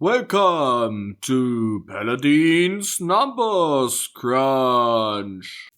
Welcome to Paladin's Numbers Crunch.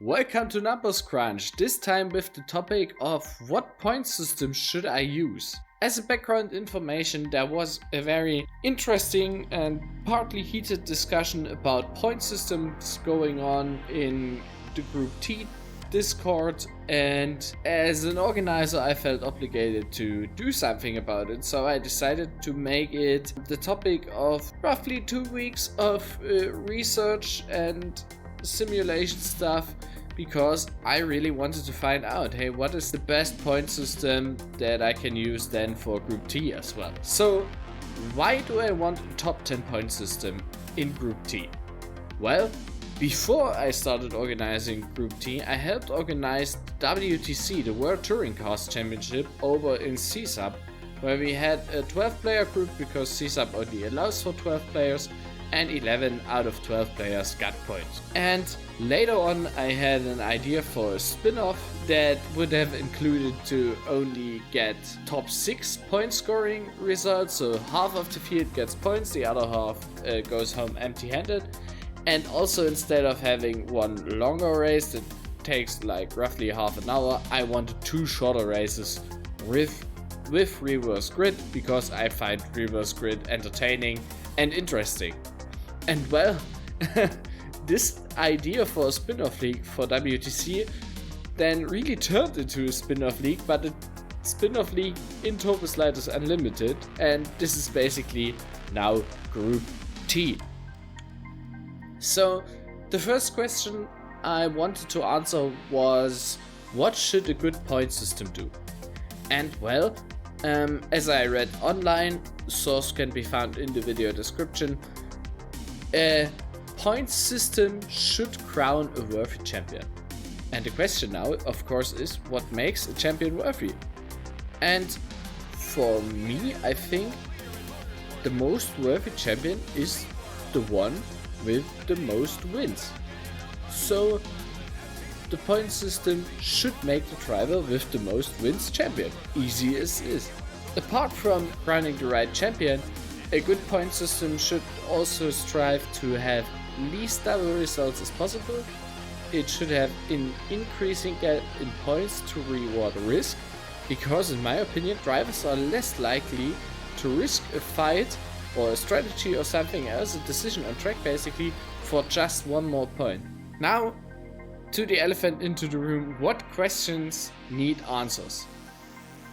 Welcome to Numbers Crunch, this time with the topic of what point system should I use. As a background information, there was a very interesting and partly heated discussion about point systems going on in the Group T Discord, and as an organizer I felt obligated to do something about it, so I decided to make it the topic of roughly 2 weeks of research and simulation stuff, because I really wanted to find out, hey, what is the best point system that I can use then for Group T as well. So why do I want a top 10 point system in Group T? Well, before I started organizing Group T, I helped organize the WTC, the World Touring Cars Championship, over in CSUB, where we had a 12-player group because CSUB only allows for 12 players, and 11 out of 12 players got points. And later on I had an idea for a spin-off that would have included to only get top 6 point scoring results, so half of the field gets points, the other half goes home empty-handed. And also, instead of having one longer race that takes like roughly half an hour, I wanted 2 shorter races with reverse grid, because I find reverse grid entertaining and interesting. And well, this idea for a spin-off league for WTC then really turned into a spin-off league, but a spin-off league in Turbosliders Unlimited, and this is basically now Group T. So the first question I wanted to answer was, what should a good point system do? And well, as I read online, source can be found in the video description, a point system should crown a worthy champion. And the question now, of course, is what makes a champion worthy? And for me, I think the most worthy champion is the one with the most wins. So the point system should make the driver with the most wins champion. Easy as is. Apart from crowning the right champion, a good point system should also strive to have least double results as possible. It should have an increasing gap in points to reward risk, because in my opinion drivers are less likely to risk a fight or a strategy or something else, a decision on track basically, for just one more point. Now to the elephant into the room, what questions need answers?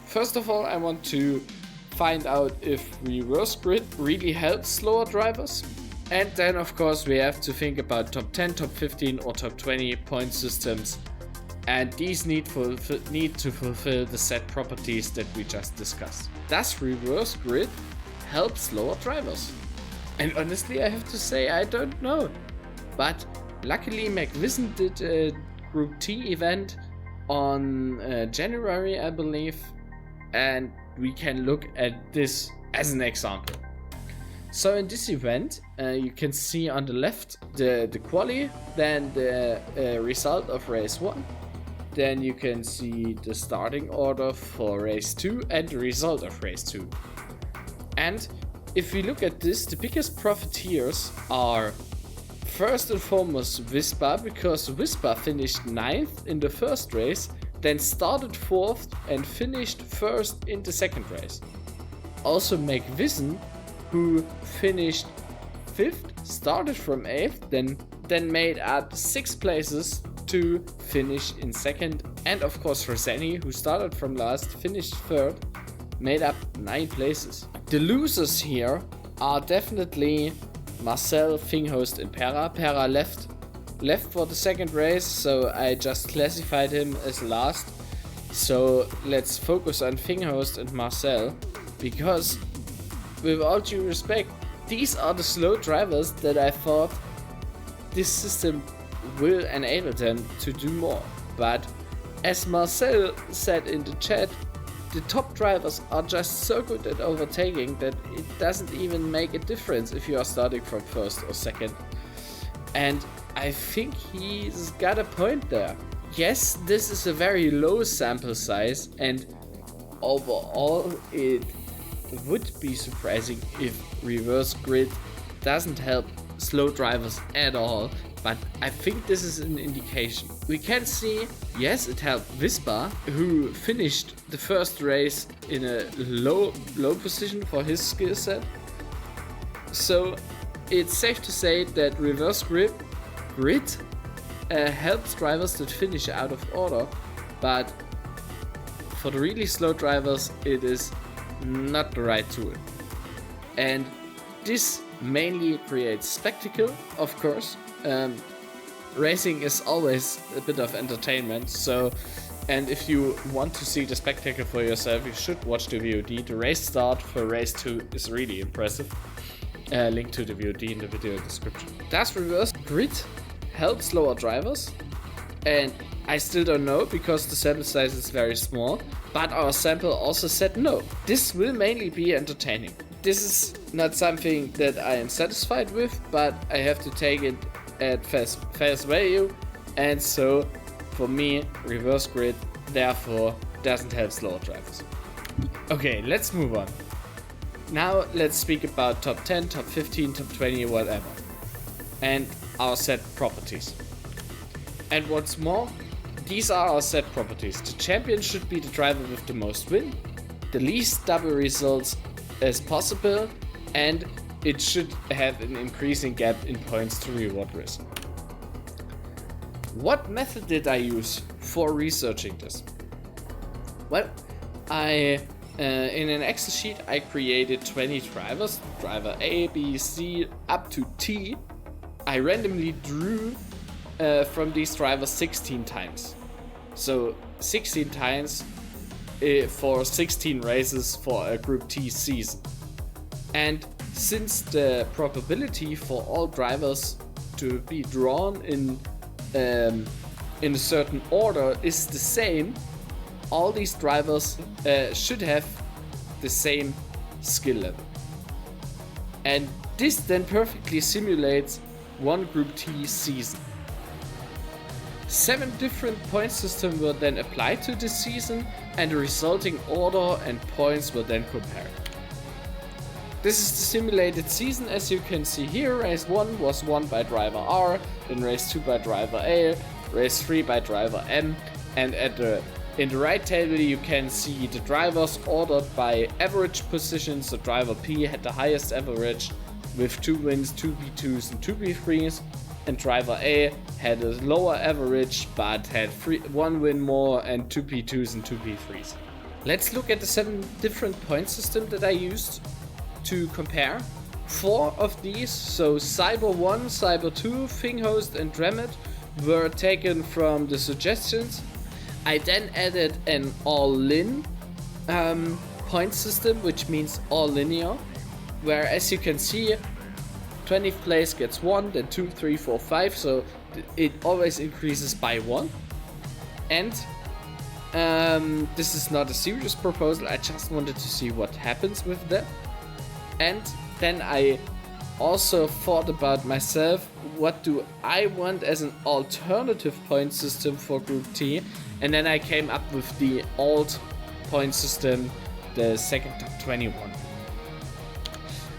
First of all, I want to find out if reverse grid really helps slower drivers. And then of course we have to think about top 10, top 15 or top 20 point systems, and these need to fulfill the set properties that we just discussed. Does reverse grid help slower drivers? And honestly, I have to say I don't know. But luckily McVision did a Group T event on January, I believe, and we can look at this as an example. So in this event, you can see on the left the quali, then the result of race 1. Then you can see the starting order for race 2 and the result of race 2. And if we look at this, the biggest profiteers are first and foremost Whisper, because Whisper finished 9th in the first race, then started 4th and finished 1st in the second race. Also McVision, who finished 5th, started from 8th, then made up 6 places to finish in 2nd. And of course Roseni, who started from last, finished 3rd, made up 9 places. The losers here are definitely Marcel, Finghost and Pera. Pera left for the second race, so I just classified him as last. So let's focus on Finghost and Marcel, because with all due respect, these are the slow drivers that I thought this system will enable them to do more. But as Marcel said in the chat, the top drivers are just so good at overtaking that it doesn't even make a difference if you are starting from 1st or 2nd. And I think he's got a point there. Yes, this is a very low sample size, and overall it would be surprising if reverse grid doesn't help slow drivers at all, but I think this is an indication. We can see, yes, it helped Vispa, who finished the first race in a low position for his skill set. So it's safe to say that reverse grid helps drivers that finish out of order, but for the really slow drivers it is not the right tool. And this mainly creates spectacle, of course. Racing is always a bit of entertainment, so, and if you want to see the spectacle for yourself, you should watch the VOD. The race start for race 2 is really impressive. Link to the VOD in the video description. Does reverse grid help slower drivers? And I still don't know because the sample size is very small, but our sample also said no. This will mainly be entertaining. This is not something that I am satisfied with, but I have to take it at face value, and so for me reverse grid therefore doesn't help slower drivers. Okay, let's move on. Now let's speak about top 10, top 15, top 20, whatever, and our set properties. And what's more, these are our set properties. The champion should be the driver with the most win, the least double results as possible, and it should have an increasing gap in points to reward risk. What method did I use for researching this? Well, in an Excel sheet I created 20 drivers, driver A, B, C, up to T. I randomly drew from these drivers 16 times. So 16 times for 16 races for a Group T season. And since the probability for all drivers to be drawn in a certain order is the same, all these drivers should have the same skill level. And this then perfectly simulates one Group T season. 7 different point systems were then applied to this season, and the resulting order and points were then compared. This is the simulated season, as you can see here. Race 1 was won by driver R, then race 2 by driver A, race 3 by driver M, and in the right table you can see the drivers ordered by average position. So driver P had the highest average with 2 wins, 2 P2s and 2 P3s, and driver A had a lower average but had 1 win more and 2 P2s and 2 P3s. Let's look at the 7 different point systems that I used to compare. 4 of these, so Cyber 1, Cyber 2, Thinghost and Dremet, were taken from the suggestions. I then added an all-in point system, which means all linear, where, as you can see, 20th place gets 1, then 2, 3, 4, 5, so it always increases by 1. And this is not a serious proposal, I just wanted to see what happens with that. And then I also thought about myself, what do I want as an alternative point system for Group T? And then I came up with the alt point system, the second top 21.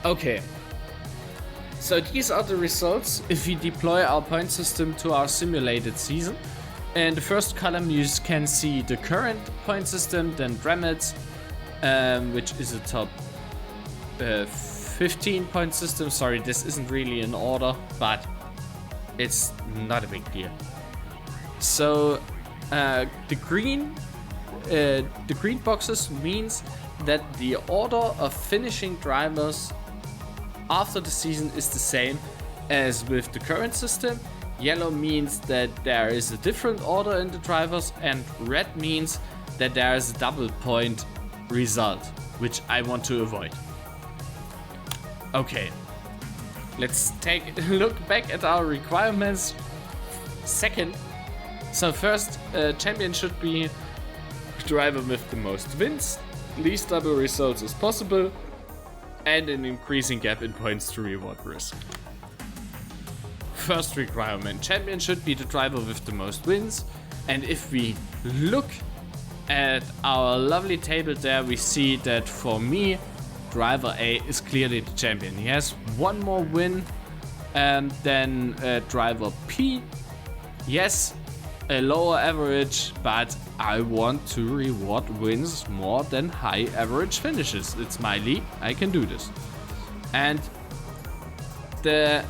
Okay, so these are the results if we deploy our point system to our simulated season. In the first column you can see the current point system, then Dremet's, which is a top 15 point system. Sorry, this isn't really in order, but it's not a big deal. So the green boxes means that the order of finishing drivers after the season is the same as with the current system. Yellow means that there is a different order in the drivers, and red means that there is a double point result, which I want to avoid. Okay, let's take a look back at our requirements. So first, champion should be driver with the most wins, least double results as possible, and an increasing gap in points to reward risk. First requirement, champion should be the driver with the most wins, and if we look at our lovely table there, we see that for me, driver A is clearly the champion. He has one more win than driver P. Yes, a lower average, but I want to reward wins more than high average finishes. It's my league, I can do this. And the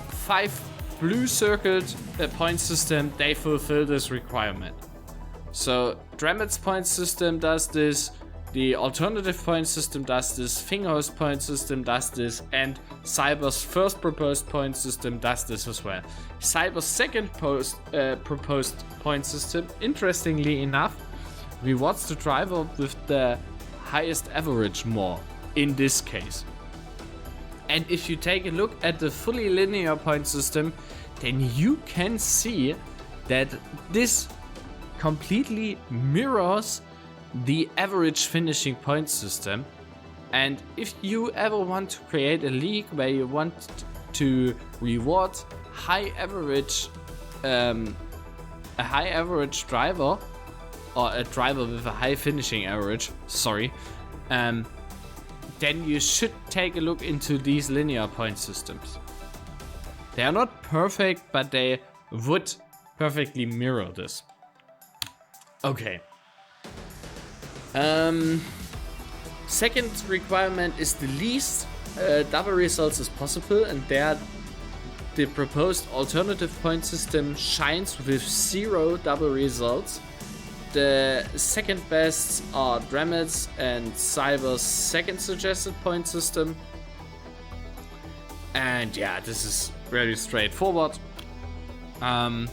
5 blue circled point system, they fulfill this requirement. So Dramit's point system does this, the alternative point system does this, Fingerhose point system does this, and Cyber's first proposed point system does this as well. Cyber's second proposed point system, interestingly enough, rewards the driver with the highest average more in this case. And if you take a look at the fully linear point system, then you can see that this completely mirrors the average finishing point system. And if you ever want to create a league where you want to reward high average, a high average driver, or a driver with a high finishing average, then you should take a look into these linear point systems. They are not perfect, but they would perfectly mirror this. Okay. Second requirement is the least double results as possible, and there the proposed alternative point system shines with 0 double results. The second best are Dramit's and Cyber's second suggested point system. And yeah, this is very straightforward. An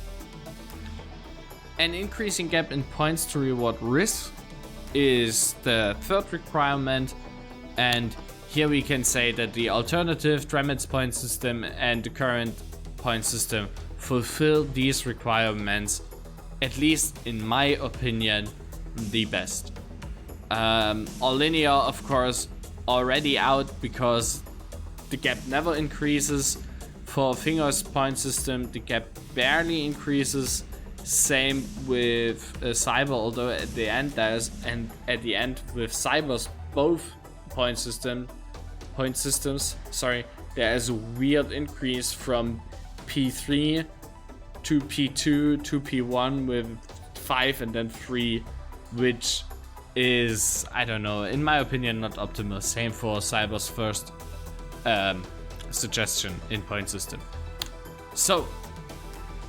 increasing gap in points to reward risk is the third requirement. And here we can say that the alternative Dramit's point system and the current point system fulfill these requirements, at least in my opinion, the best. All linear, of course, already out because the gap never increases. For Finger's point system, the gap barely increases. Same with Cyber, although at the end does, and at the end with Cyber's both point systems, there is a weird increase from P3 to P2 to P1 with 5 and then 3, which is, I don't know, in my opinion, not optimal. Same for Cyber's first suggestion in point system. So,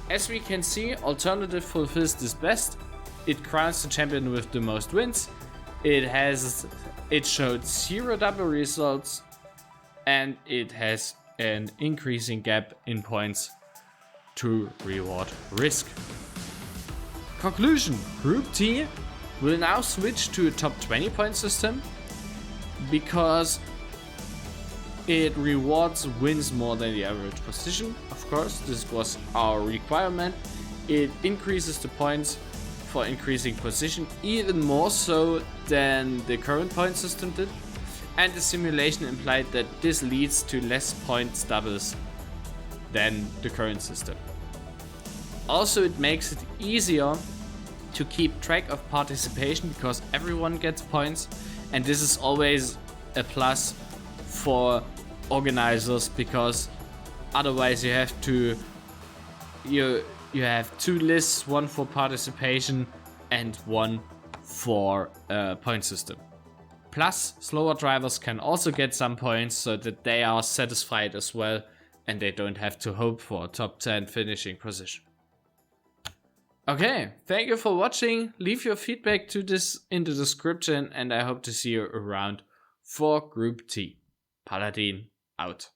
as we can see, alternative fulfills this best. It crowns the champion with the most wins. It showed 0 double results, and it has an increasing gap in points to reward risk. Conclusion: Group T will now switch to a top 20 point system because it rewards wins more than the average position. Of course, this was our requirement. It increases the points for increasing position even more so than the current point system did. And the simulation implied that this leads to less points doubles than the current system. Also, it makes it easier to keep track of participation because everyone gets points, and this is always a plus for organizers because otherwise you have two lists, one for participation and one for point system. Plus, slower drivers can also get some points so that they are satisfied as well and they don't have to hope for a top 10 finishing position. Okay, thank you for watching. Leave your feedback to this in the description and I hope to see you around for Group T. Paladin out.